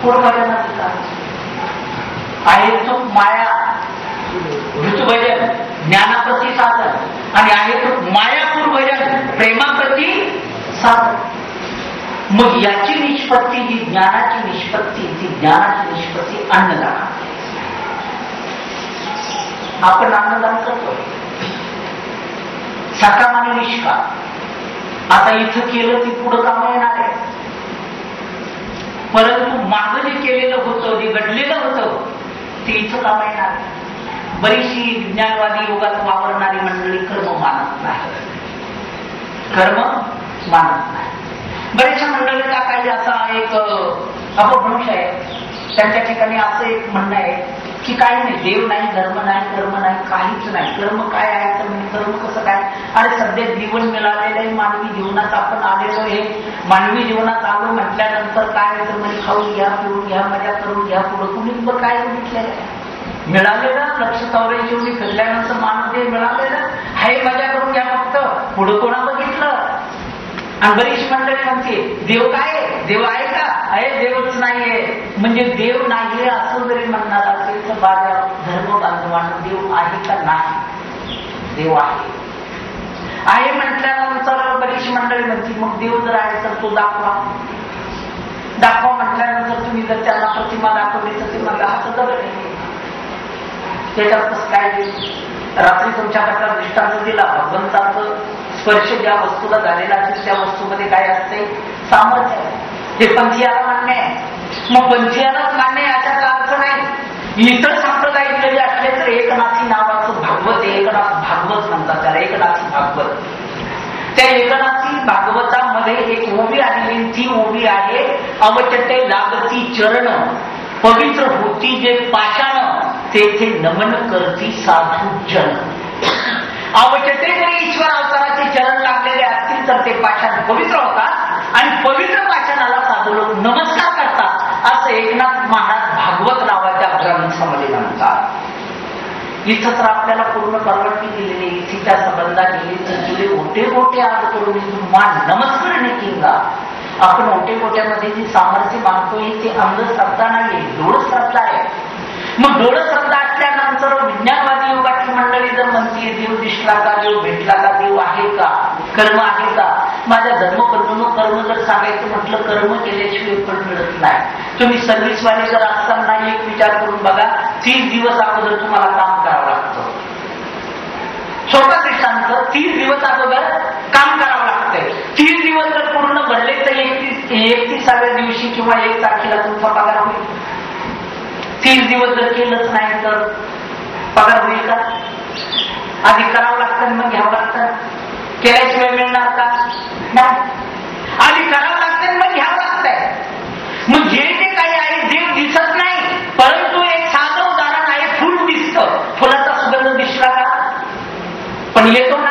पूर्वभजनाचा आहे तो माया ऋतुभजन ज्ञानाप्रती साधन आणि आहे तो मायापूर भजन प्रेमाप्रती साधन. मग याची निष्पत्ती जी ज्ञानाची निष्पत्ती ती ज्ञानाची निष्पत्ती अन्नदान. आपण अन्नदान करतो सकाम आणि निष्काम. आता इथं केलं ती पुढं काम येणार आहे, परंतु मागं जे केलेलं होतं जे घडलेलं होतं ते इथं काम येणार आहे. बरीचशी विज्ञानवादी युगात वापरणारी मंडळी कर्म मानत नाही, कर्म मानत नाही. बऱ्याचशा मंडळीचा काही असा एक अपभ्रंश आहे. त्यांच्या ठिकाणी असं एक म्हणणं आहे की काही नाही, देव नाही, धर्म नाही, कर्म नाही, काहीच नाही. कर्म काय आहे तर म्हणजे कर्म कसं काय? अरे सध्या जीवन मिळालेलं आहे, मानवी जीवनात आपण आलेलो आहे. मानवी जीवनात आलो म्हटल्यानंतर काय तर म्हणजे खाऊन घ्या, पिऊन घ्या, मजा करून घ्या. पुढं कुणी काय म्हटलेलं आहे? मिळालेलं 184 फिरल्यानंतर मानवदेव मिळालेलं हाय, मजा करून घ्या फक्त. पुढं कोणा बघितलं? आणि बरीच मंडळी म्हणते देव काय देव आहे का? आहे, देवच नाहीये. म्हणजे देव नाहीये असं जरी म्हणणार असेल तर माझ्या धर्म बांधवांना देव आहे का? नाही, देव आहे म्हटल्यानंतर बरीच मंडळी म्हणते मग देव जर आहे तर तो दाखवा. दाखवा म्हटल्यानंतर तुम्ही जर त्यांना प्रतिमा दाखवली तर ते मला हात दगड आहे. त्याच्यातच काय रात्री तुमच्याकडचा दृष्टांत दिला, भगवंताचं स्पर्श ज्या वस्तूला झालेला असेल त्या वस्तूमध्ये काय असते? सामर्थ्य आहे. हे पंथीयाला मान्य आहे. मग पंथीयालाच मान्य आहे याच्यातला अर्थ नाही. इतर संप्रदाय जरी असले तर एकनाथी नावाचं भागवत आहे, एकनाथ भागवत म्हणतात त्याला, एकनाथी भागवत. त्या एकनाथी भागवतामध्ये एक ओवी आलेली, ती ओवी आहे अवचटे लागती चरण पवित्र होती जे पाषाण तेथे नमन करती साधू जन. अवचटे जरी ईश्वर अवताराचे चरण लागलेले असतील तर ते पाषाण पवित्र होतात आणि पवित्र पाषाणाला साधू लोक नमस्कार करतात असं एकनाथ महाराज भागवत नावाच्या ग्रंथामध्ये म्हणतात. इथं तर आपल्याला पूर्ण परवानगी दिलेली, इथेच्या संबंधा गेली तर तुले मोठे मोठे आज करून मान नमस्कार नाही केला. आपण मोठे मोठ्यामध्ये जी सामर्थ्य मानतोय ते अंधश्रद्धा नाहीये, डोळ श्रद्धा आहे. मग डोळ श्रद्धा असल्यानंतर विज्ञानवादी युगाची मंडळी जर म्हणते देव दिसला का, देव भेटला का, देव आहे का, कर्म आहे का? माझ्या कर्म जर सांगायचं म्हटलं कर्म केल्याशिवाय पण मिळत नाही. तुम्ही सर्व्हिसवाले जर असताना एक विचार करून बघा, 30 दिवस अगोदर तुम्हाला काम करावं लागतं. छोटा दृष्टांत, 30 दिवस अगोदर काम करावं लागतंय. 30 दिवस जर पूर्ण भरले तर 31व्या दिवशी किंवा 1 तारखेला तुमचा पगार होईल. 30 दिवस जर केलंच नाही तर पगार होईल का? आधी करावं लागतं मग घ्यावं लागतं. केल्याशिवाय मिळणार का? नाही. आधी करावं लागतं मग घ्यावं लागतंय. मग जे जे काही आहे देव दिसत नाही, परंतु एक साधं उदाहरण आहे, फुल दिसतं. फुलाचा सुगंध दिसला का? पण येतो ना.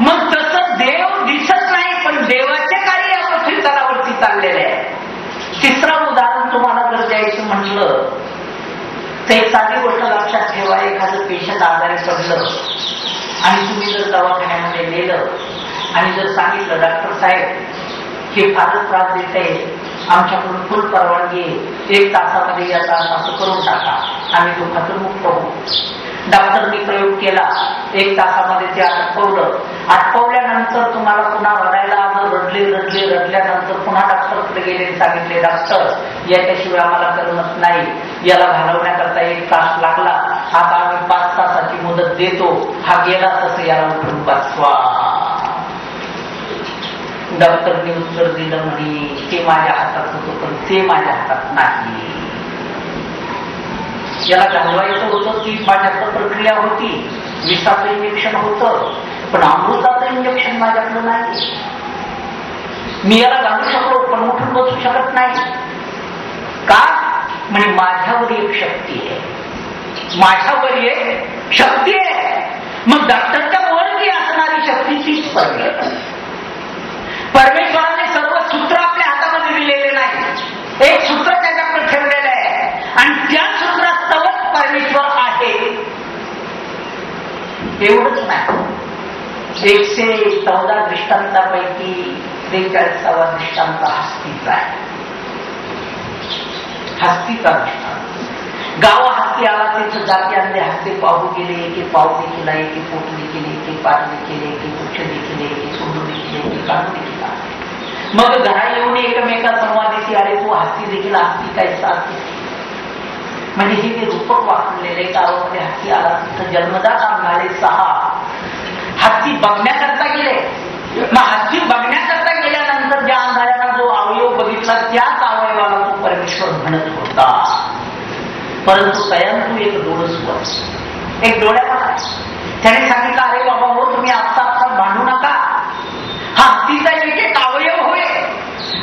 मग तसं देव दिसत नाही पण देवाचे कार्य या पृथ्वी तलावरती चाललेले आहे. तिसरं उदाहरण तुम्हाला जर द्यायचं म्हटलं तर एक साधी गोष्ट लक्षात ठेवा. एखादं पेशंट आजारी पडलं आणि तुम्ही जर दवाखान्यामध्ये नेलं आणि जर सांगितलं डॉक्टर साहेब हे फारच त्रास देत आहे, आमच्याकडून फुल परवानगी आहे, 1 तासामध्ये याचा असं करून टाका, आम्ही तो खतरमुक्त होऊ. डॉक्टरनी प्रयोग केला, 1 तासामध्ये ते आटपवलं. आटपवल्यानंतर तुम्हाला पुन्हा रडायला आलं, रडल्यानंतर पुन्हा डॉक्टरकडे गेले, सांगितले डॉक्टर याच्याशिवाय आम्हाला करमत नाही, याला घालवण्याकरता 1 तास लागला, आता आम्ही 5 तासाची मुदत देतो, हा गेला तसं याला उठून बसवा. डॉक्टरने उत्तर दिलं म्हणे ते माझ्या हातात होतं पण ते माझ्या हातात नाही. याला घालवायचं होतं ती माझ्याकडे प्रक्रिया होती, विषाचं इंजेक्शन होतं पण अमृताचं इंजेक्शन माझ्याकडे नाही. मी याला घालू शकलो पण उठून बसू शकत नाही का? म्हणजे माझ्यावर एक शक्ती आहे, माझ्यावर एक शक्ती आहे. मग डॉक्टरच्या वर जी असणारी शक्ती तीच परमेश्वराने सर्व सूत्र आपल्या हातामध्ये दिलेले नाही, एक सूत्र त्याच्याकडे ठेवलेलं आहे आणि त्या सूत्रास्तवच परमेश्वर आहे. एवढंच नाही, 114 दृष्टांतापैकी 43वा दृष्टांत हस्तीचा आहे. हस्तीचा दृष्टांत. गाव हत्ती आला त्याचं जाती आणले, हत्ती पाहू गेले, एके पाव देखील, एके पोट देखील, एके पाठ देखील, एके वृक्ष देखील, एके सोडू देखील, एके काढू देखील. मग घरा येऊन एकमेका संवादाची आले, तो हत्ती देखील हत्ती काय सारखी. म्हणजे हे ते रूपक वापरलेले. गावामध्ये हत्ती आला तिथं जन्मदात आणणारे 6 हत्ती बघण्याकरता गेले. मग हत्ती बघण्याकरता गेल्यानंतर ज्या अंधाऱ्याला जो अवयव बघितला त्याच अवयवाला तो परमेश्वर म्हणत होता. परंतु तयांतू एक डोळस, एक डोळ्याला त्याने सांगितलं, अरे बाबा हो, तुम्ही आत्ता भांडू नका. हा हत्तीचा एक एक अवयव होय,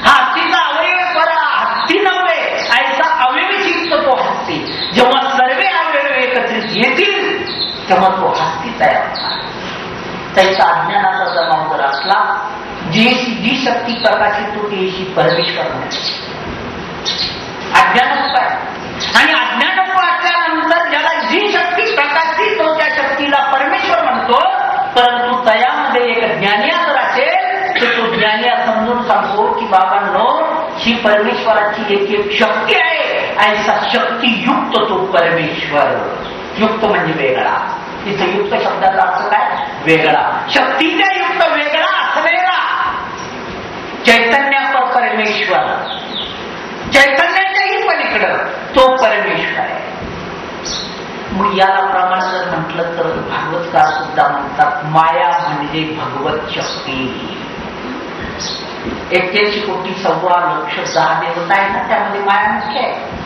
हा हत्तीचा अवयव बरा, हत्ती नव्हे. ऐसा अवयवित तो हत्ती. जेव्हा सर्व अवयव एकत्रित येतील तेव्हा तो हत्ती तयार होणार. त्याचा अज्ञानाचा जमाव जर असला, जी शक्ती प्रकाशित होती अशी परमेश्वर म्हणते. अज्ञानत्व आहे. आणि अज्ञानत्व असल्यानंतर ज्याला जी शक्ती प्रकाशित होती त्या शक्तीला परमेश्वर म्हणतो. परंतु तयामध्ये एक ज्ञानी जर असेल तर तो ज्ञानी समजून सांगतो की बाबांनो, ही परमेश्वराची एक एक शक्ती आहे. ऐसा शक्तियुक्त तो परमेश्वर. युक्त म्हणजे वेगळा. इथं युक्त शब्दाचा अर्थ काय? वेगळा. शक्तीचा युक्त वेगळा असलेला चैतन्यापर परमेश्वर, चैतन्याच्याही पलीकडं तो परमेश्वर आहे. मग याला प्रमाण जर म्हटलं तर भागवतकार सुद्धा म्हणतात, माया म्हणजे भगवत शक्ती. 81 कोटी 1.25 देवता आहे ना, त्यामध्ये माया मुख्य आहे.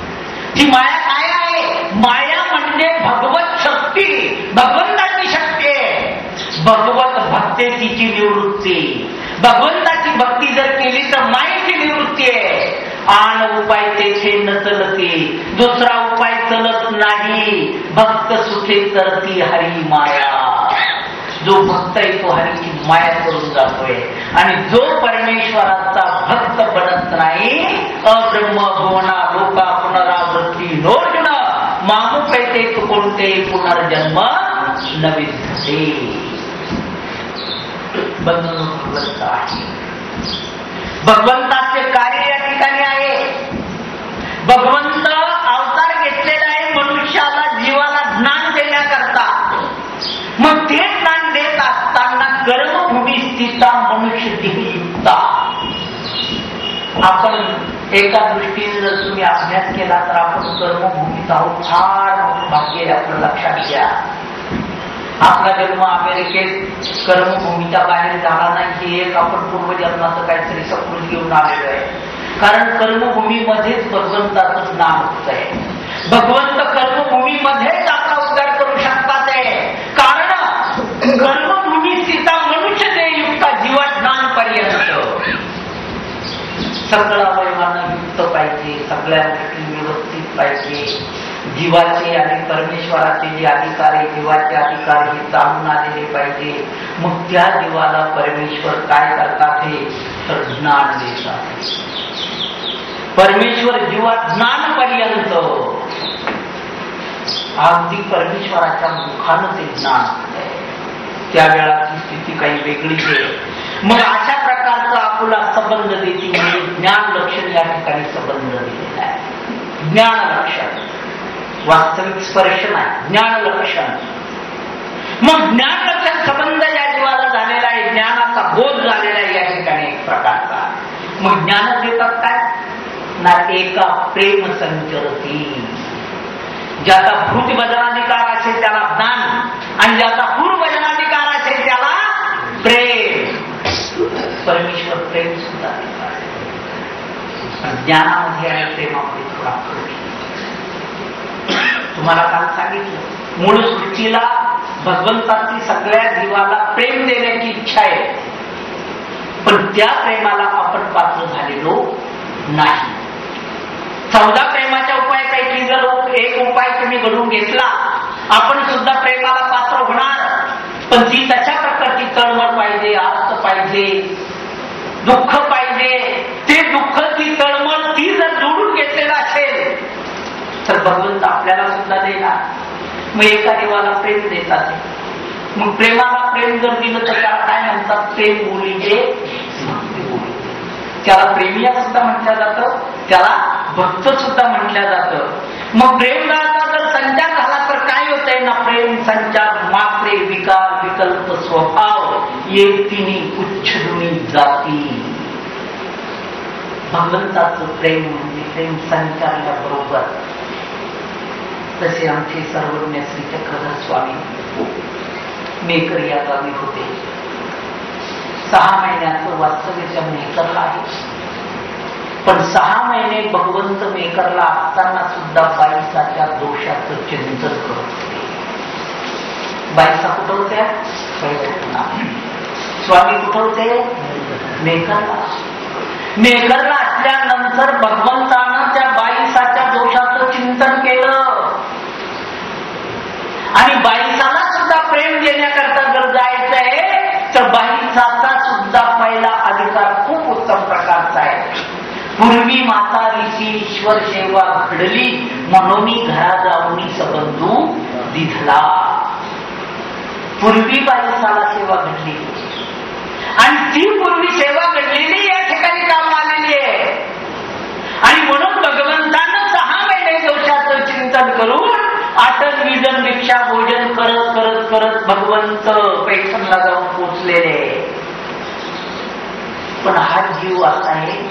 ती माया काय आहे? माया म्हणजे भगवत शक्ती, भगवंताची शक्ती आहे. भगवत भक्तीची निवृत्ती. भगवंताची भक्ती जर केली तर मायेची निवृत्ती आहे. आण उपाय तेथे न चलते, दुसरा उपाय चलत नाही. भक्त सुखे करती हरी माया. जो भक्त आहे तो हरीची माया करून जातोय. आणि जो परमेश्वराचा भक्त बनत नाही, अब्रह्म भुवना लोका पुनरावृत्ती नोर्जुन मामू पैते कोणते पुनर्जन्म नविद्यते. बंधन भगवंत आहे. भगवंताचे कार्य या ठिकाणी आहे. भगवंत अवतार घेतलेला आहे मनुष्याला, जीवाला ज्ञान देण्याकरता. मग ते ज्ञान देत असताना कर्मभूमी स्थिता मनुष्य युक्ता. आपण एका दृष्टीने जर तुम्ही अभ्यास केला तर आपण कर्मभूमीचा फार भाग्य आपलं लक्षात घ्या. आपला जन्म अमेरिकेत कर्मभूमीच्या बाहेर झाला नाही, हे एक आपण पूर्वजन्माचं काहीतरी सकृत घेऊन आलेलो आहे. कारण कर्मभूमीमध्येच भगवंताचं ज्ञान होत आहे. भगवंत कर्मभूमीमध्येच आपला उद्धार करू शकतात आहे. कारण कर्मभूमी स्थिता मनुष्य ते युक्त जीवज्ञान पर्यंत सगळं अवयवानं युक्त पाहिजे. सगळ्या गोष्टी व्यवस्थित पाहिजे. जीवाचे आणि परमेश्वराचे जे अधिकार आहे, जीवाचे अधिकार हे जाणून आलेले पाहिजे. मग त्या जीवाला परमेश्वर काय करतात हे तर ज्ञान देतात. परमेश्वर जीवा ज्ञान पर्यंत अगदी परमेश्वराच्या मुखानं ते ज्ञान आहे. त्यावेळाची स्थिती काही वेगळीच आहे. मग अशा प्रकारचा आपुला संबंध देती म्हणजे ज्ञान लक्षण या ठिकाणी संबंध दिलेला आहे. ज्ञान लक्षण वास्तविक स्पर्श नाही, ज्ञान लक्षण. मग ज्ञान लक्षण संबंध या जीवाला झालेला आहे. ज्ञानाचा बोध झालेला आहे या ठिकाणी एक प्रकारचा. मग ज्ञान देतात काय ना, एका प्रेम संचरती. ज्याचा भूत वजनाधिकार असेल त्याला ज्ञान, आणि ज्याचा पूर्व वजनाधिकार असेल त्याला प्रेम. परमेश्वर प्रेम सुद्धा ज्ञानामध्ये आणि प्रेमामध्ये थोडा फरक. तुम्हाला काल सांगितलं, मूळ सृष्टीला भगवंताची सगळ्या जीवाला प्रेम देण्याची इच्छा आहे. पण त्या प्रेमाला आपण पात्र झालेलो नाही. 14 प्रेमाच्या उपाय पैकी जर एक उपाय तुम्ही घडून घेतला, आपण सुद्धा प्रेमाला पात्र होणार. पण ती तशा प्रकारची तळमळ पाहिजे, आस्त पाहिजे, दुःख पाहिजे. ते दुःख, ती तळमळ, ती जर जोडून घेतलेला असेल तर भगवंत आपल्याला सुद्धा देणार. मग एका देवाला प्रेम देतात. मग प्रेमाला प्रेम जर दिलं तर त्याला काय म्हणतात? प्रेम बोलीचे भक्ती बोली. त्याला प्रेमिया सुद्धा म्हटलं जातं, त्याला भक्त सुद्धा म्हटल्या जातं. मग प्रेमदाचा जर संचार झाला तर काय होतंय ना, प्रेम संचार मात्रे विकार विकल्प स्वभाव ये तिन्ही उच्छिदुनी जाती. भगवंताचं प्रेम म्हणजे प्रेम संचारल्या बरोबर. तसे आमचे सर्वज्ञ श्री चक्रधर स्वामी मेकर या गावी होते. 6 महिन्याचं वास्तव्य मेकरला आहे. पण 6 महिने भगवंत मेकरला असताना सुद्धा बाईसाच्या दोषाचं चिंतन करत होते. बाईसा कुठं होत्या? स्वामी कुठं होते? मेकरला. मेकरला असल्यानंतर भगवंतानं त्या बाईसाच्या दोषाचं चिंतन केलं आणि बाईसाला सुद्धा प्रेम देण्याकरता जर जायचंय तर बाईसाचा सुद्धा पहिला अधिकार खूप उत्तम प्रकारचा आहे. पूर्वी माता ऋषी ईश्वर सेवा घडली म्हणून घरा जाऊन सबंधू दिधला. पूर्वी बाईसाला सेवा घडली आणि ती पूर्वी सेवा घडलेली या ठिकाणी काम आलेली आहे. आणि म्हणून भगवंतानं 6 महिने दोषाचं चिंतन करून आटन विजन भिक्षा भोजन करत करत करत भगवंत पैठणला जाऊन पोचलेले. पण हा जीव असा आहे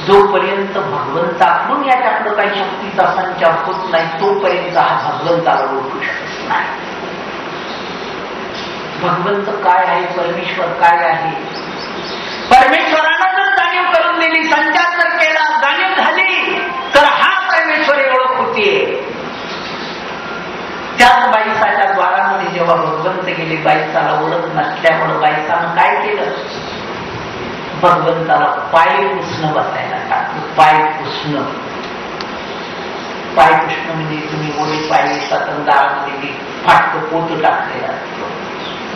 जोपर्यंत भगवंताकडून याच्याकडे काही शक्तीचा संचार होत नाही तोपर्यंत हा भगवंताला ओळखू शकत नाही. भगवंत काय आहे, परमेश्वर काय आहे, परमेश्वरानं जर जाणीव करून दिली, संचार जर केला, जाणीव झाली तर हा परमेश्वरी ओळख होतीये. त्याच बाईसाच्या द्वारामध्ये जेव्हा भगवंत गेले, बाईसाला ओळख नसल्यामुळे बाईसानं काय केलं? भगवंताला पाय पुसणं बसायला टाकलं. पाय पुसणं म्हणजे तुम्ही ओले पाय येतात दारामध्ये फाटकं पोत टाकलेलं असतं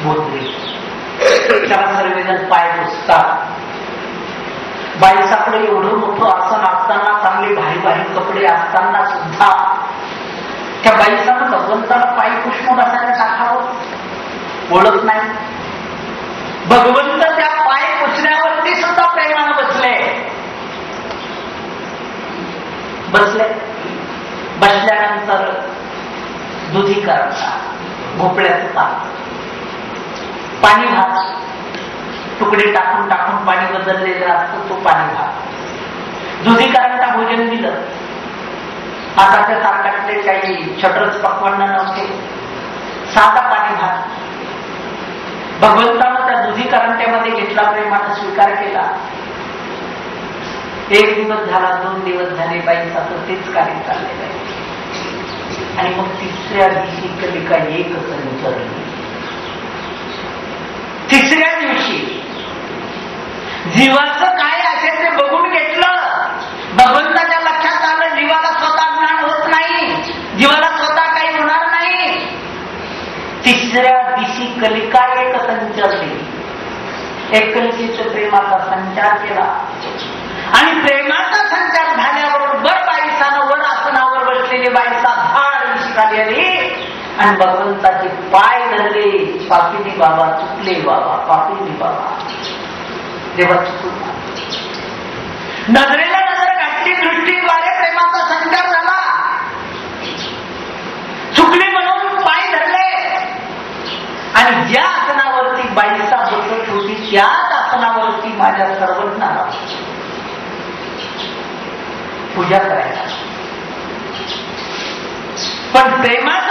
बोधरी, त्याला सर्वजण पाय पुसतात. बाईसाकडे एवढं मोठं आसन असताना, चांगले भारी भारी कपडे असताना सुद्धा त्या बाईसानं भगवंताला पाय पुसणं बसायला टाकावं. ओळख नाही. भगवंत त्या पाय पुसण्यावरती सुद्धा प्रेमानं बसले. बसल्यानंतर दुधी करायचा, भोपळ्याचं पान, पाणी भात, तुकडे टाकून टाकून पाणी बदललेलं असतं तो पाणी भात. दुधी करायला भोजन दिलं. आताच्या सारखातले काही छटरच पक्वान्न नव्हते, साधा पाणी भात. भगवंतानं त्या दुधी करंट्यामध्ये घेतला, प्रेमानं स्वीकार केला. 1 दिवस झाला, 2 दिवस झाले, बाईसाचं तेच कार्य चाललेलं आहे. आणि मग 3ऱ्या दिवशी कलिका एक संचरली. 3ऱ्या दिवशी जीवाचं काय असेल ते बघून घेतलं. भगवंताच्या लक्षात आलं जीवाला स्वतः ज्ञान होत नाही, जीवाला स्वतः काही होणार नाही. 3ऱ्या दिवशी कलिका एक संचरली. एक कलिकेच्या प्रेमाचा संचार केला आणि प्रेमाचा संचार झाल्याबरोबर बाईसानं वर आसनावर बसलेली बाईसा धाड निष्काली आली आणि भगवंताचे पाय धरले. पापीनी बाबा, चुकले बाबा, पापीनी बाबा. देवा चुकून नजरेला नजर घातली, दृष्टीद्वारे प्रेमाचा संचार झाला. चुकले म्हणून पाय धरले आणि ज्या आसनावरती बाईसा बसत होती त्याच आसनावरती माझ्या सर्वज्ञाला पूजा करायला. पण प्रेमाचा